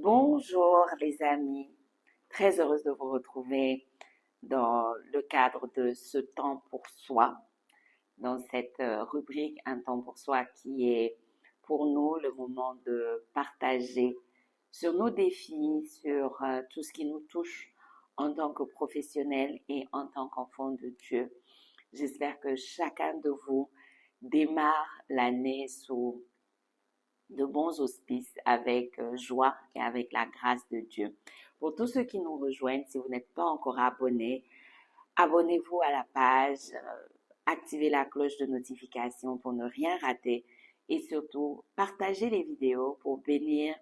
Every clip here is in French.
Bonjour les amis, très heureuse de vous retrouver dans le cadre de ce temps pour soi, dans cette rubrique Un temps pour soi qui est pour nous le moment de partager sur nos défis, sur tout ce qui nous touche en tant que professionnels et en tant qu'enfants de Dieu. J'espère que chacun de vous démarre l'année sous de bons auspices avec joie et avec la grâce de Dieu. Pour tous ceux qui nous rejoignent, si vous n'êtes pas encore abonnés, abonnez-vous à la page, activez la cloche de notification pour ne rien rater et surtout partagez les vidéos pour bénir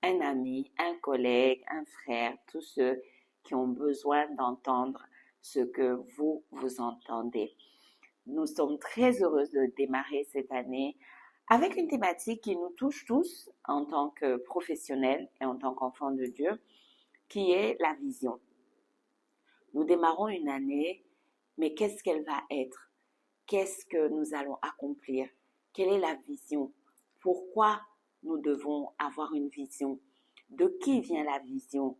un ami, un collègue, un frère, tous ceux qui ont besoin d'entendre ce que vous entendez. Nous sommes très heureuses de démarrer cette année avec une thématique qui nous touche tous en tant que professionnels et en tant qu'enfants de Dieu, qui est la vision. Nous démarrons une année, mais qu'est-ce qu'elle va être? Qu'est-ce que nous allons accomplir? Quelle est la vision? Pourquoi nous devons avoir une vision? De qui vient la vision?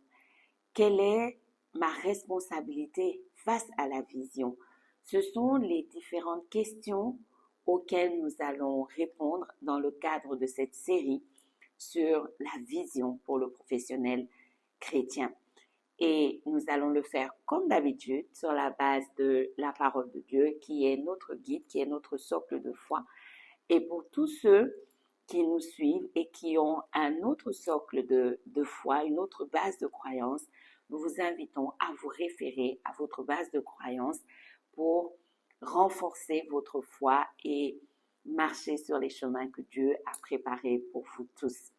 Quelle est ma responsabilité face à la vision? Ce sont les différentes questions auxquelles nous allons répondre dans le cadre de cette série sur la vision pour le professionnel chrétien. Et nous allons le faire comme d'habitude sur la base de la parole de Dieu qui est notre guide, qui est notre socle de foi. Et pour tous ceux qui nous suivent et qui ont un autre socle de foi, une autre base de croyance, nous vous invitons à vous référer à votre base de croyance pour renforcer votre foi et marcher sur les chemins que Dieu a préparés pour vous tous.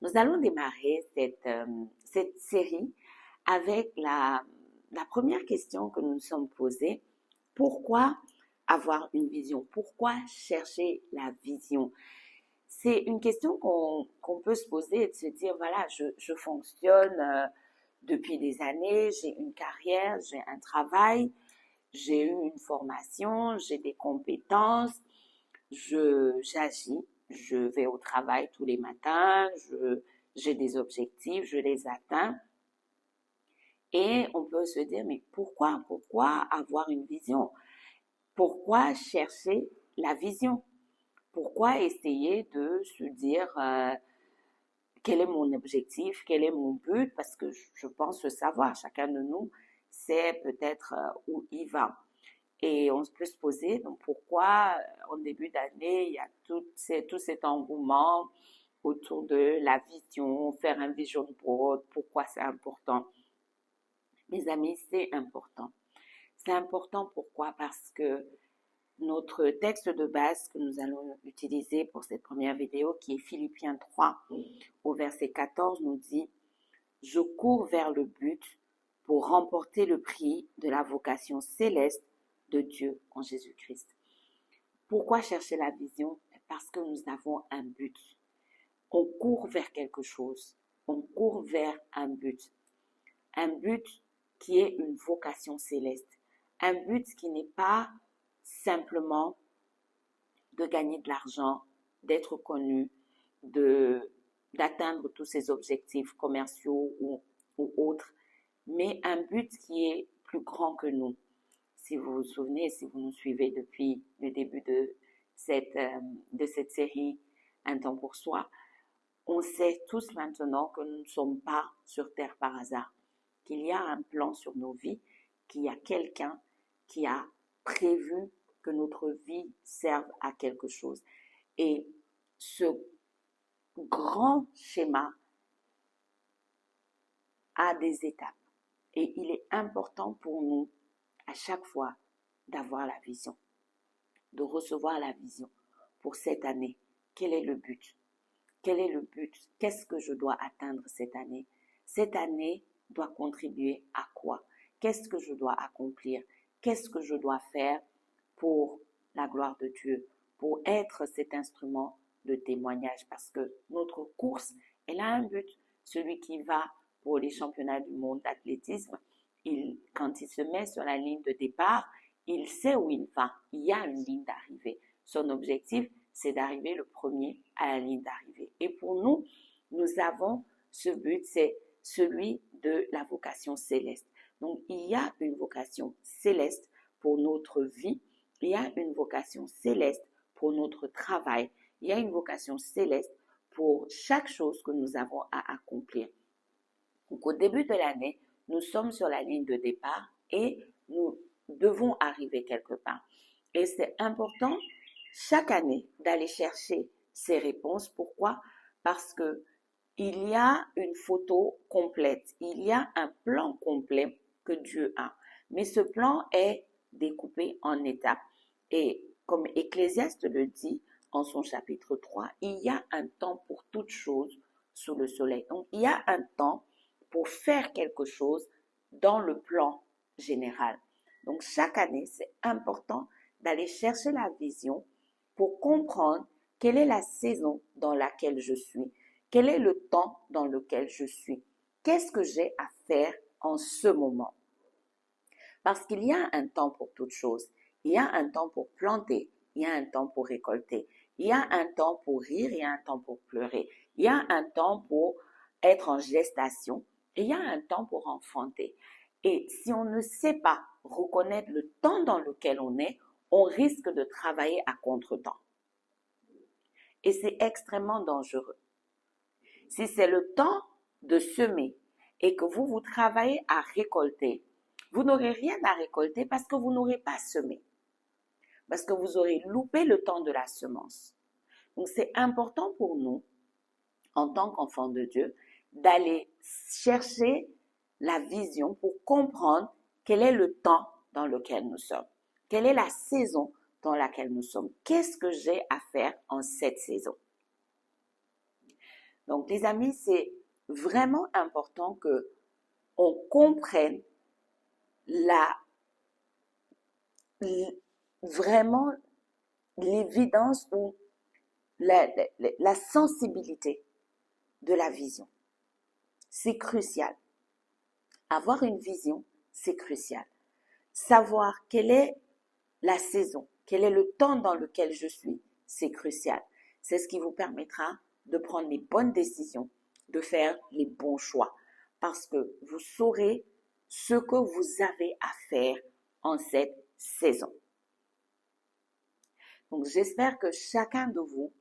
Nous allons démarrer cette série avec la première question que nous nous sommes posée. Pourquoi avoir une vision? Pourquoi chercher la vision? C'est une question qu'on peut se poser et de se dire, voilà, je fonctionne depuis des années, j'ai une carrière, j'ai un travail, j'ai eu une formation, j'ai des compétences, j'agis, je vais au travail tous les matins, j'ai des objectifs, je les atteins. Et on peut se dire, mais pourquoi avoir une vision? Pourquoi chercher la vision? Pourquoi essayer de se dire quel est mon objectif, quel est mon but? Parce que je pense le savoir, chacun de nous sait peut-être où il va. Et on peut se poser, donc pourquoi en début d'année, il y a tout cet engouement autour de la vision, faire un vision board, pourquoi c'est important? Mes amis, c'est important. C'est important pourquoi? Parce que notre texte de base que nous allons utiliser pour cette première vidéo, qui est Philippiens 3, au verset 14, nous dit « Je cours vers le but pour remporter le prix de la vocation céleste de Dieu en Jésus-Christ. » Pourquoi chercher la vision? Parce que nous avons un but. On court vers quelque chose. On court vers un but. Un but qui est une vocation céleste. Un but qui n'est pas simplement de gagner de l'argent, d'être connu, d'atteindre tous ses objectifs commerciaux ou autres, mais un but qui est plus grand que nous. Si vous vous souvenez, si vous nous suivez depuis le début de cette série Un temps pour soi, on sait tous maintenant que nous ne sommes pas sur Terre par hasard, qu'il y a un plan sur nos vies, qu'il y a quelqu'un qui a prévu que notre vie serve à quelque chose. Et ce grand schéma a des étapes. Et il est important pour nous, à chaque fois, d'avoir la vision, de recevoir la vision pour cette année. Quel est le but? Quel est le but? Qu'est-ce que je dois atteindre cette année? Cette année doit contribuer à quoi? Qu'est-ce que je dois accomplir? Qu'est-ce que je dois faire pour la gloire de Dieu, pour être cet instrument de témoignage? Parce que notre course, elle a un but. Celui qui va pour les championnats du monde d'athlétisme, quand il se met sur la ligne de départ, il sait où il va. Il y a une ligne d'arrivée. Son objectif, c'est d'arriver le premier à la ligne d'arrivée. Et pour nous, nous avons ce but, c'est celui de la vocation céleste. Donc, il y a une vocation céleste pour notre vie, il y a une vocation céleste pour notre travail, il y a une vocation céleste pour chaque chose que nous avons à accomplir. Donc, au début de l'année, nous sommes sur la ligne de départ et nous devons arriver quelque part. Et c'est important chaque année d'aller chercher ces réponses. Pourquoi? Parce que il y a une photo complète, il y a un plan complet que Dieu a. Mais ce plan est découpé en étapes. Et comme Ecclésiaste le dit en son chapitre 3, il y a un temps pour toute chose sous le soleil. Donc, il y a un temps pour faire quelque chose dans le plan général. Donc, chaque année, c'est important d'aller chercher la vision pour comprendre quelle est la saison dans laquelle je suis, quel est le temps dans lequel je suis, qu'est-ce que j'ai à faire en ce moment. Parce qu'il y a un temps pour toute chose. Il y a un temps pour planter, il y a un temps pour récolter, il y a un temps pour rire, il y a un temps pour pleurer, il y a un temps pour être en gestation et il y a un temps pour enfanter. Et si on ne sait pas reconnaître le temps dans lequel on risque de travailler à contre-temps. Et c'est extrêmement dangereux. Si c'est le temps de semer et que vous travaillez à récolter, vous n'aurez rien à récolter parce que vous n'aurez pas semé. Parce que vous aurez loupé le temps de la semence. Donc c'est important pour nous, en tant qu'enfants de Dieu, d'aller chercher la vision pour comprendre quel est le temps dans lequel nous sommes. Quelle est la saison dans laquelle nous sommes. Qu'est-ce que j'ai à faire en cette saison? Donc, les amis, c'est vraiment important que on comprenne vraiment l'évidence ou la sensibilité de la vision. C'est crucial. Avoir une vision, c'est crucial. Savoir quelle est la saison, quel est le temps dans lequel je suis, c'est crucial. C'est ce qui vous permettra de prendre les bonnes décisions, de faire les bons choix, parce que vous saurez ce que vous avez à faire en cette saison. Donc, j'espère que chacun de vous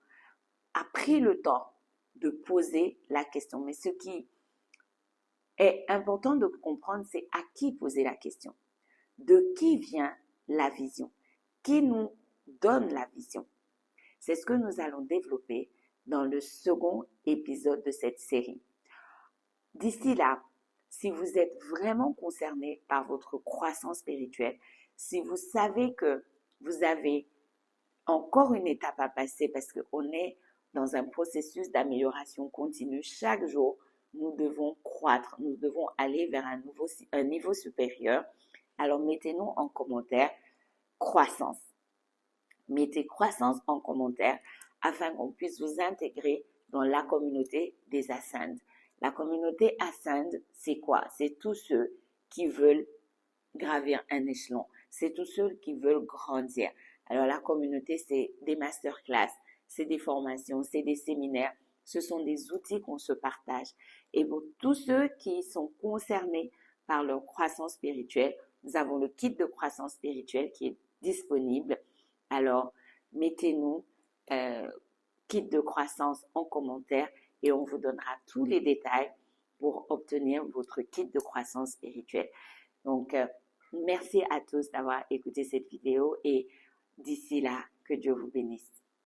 a pris le temps de poser la question. Mais ce qui est important de comprendre, c'est à qui poser la question. De qui vient la vision? Qui nous donne la vision? C'est ce que nous allons développer dans le second épisode de cette série. D'ici là, si vous êtes vraiment concerné par votre croissance spirituelle, si vous savez que vous avez encore une étape à passer parce qu'on est dans un processus d'amélioration continue, chaque jour, nous devons croître, nous devons aller vers un niveau supérieur. Alors, mettez-nous en commentaire croissance. Mettez croissance en commentaire afin qu'on puisse vous intégrer dans la communauté des Ascend. La communauté Ascend, c'est quoi? C'est tous ceux qui veulent gravir un échelon. C'est tous ceux qui veulent grandir. Alors la communauté, c'est des masterclass, c'est des formations, c'est des séminaires. Ce sont des outils qu'on se partage. Et pour tous ceux qui sont concernés par leur croissance spirituelle, nous avons le kit de croissance spirituelle qui est disponible. Alors, mettez-nous kit de croissance en commentaire et on vous donnera tous les détails pour obtenir votre kit de croissance spirituelle. Donc, merci à tous d'avoir écouté cette vidéo et d'ici là, que Dieu vous bénisse.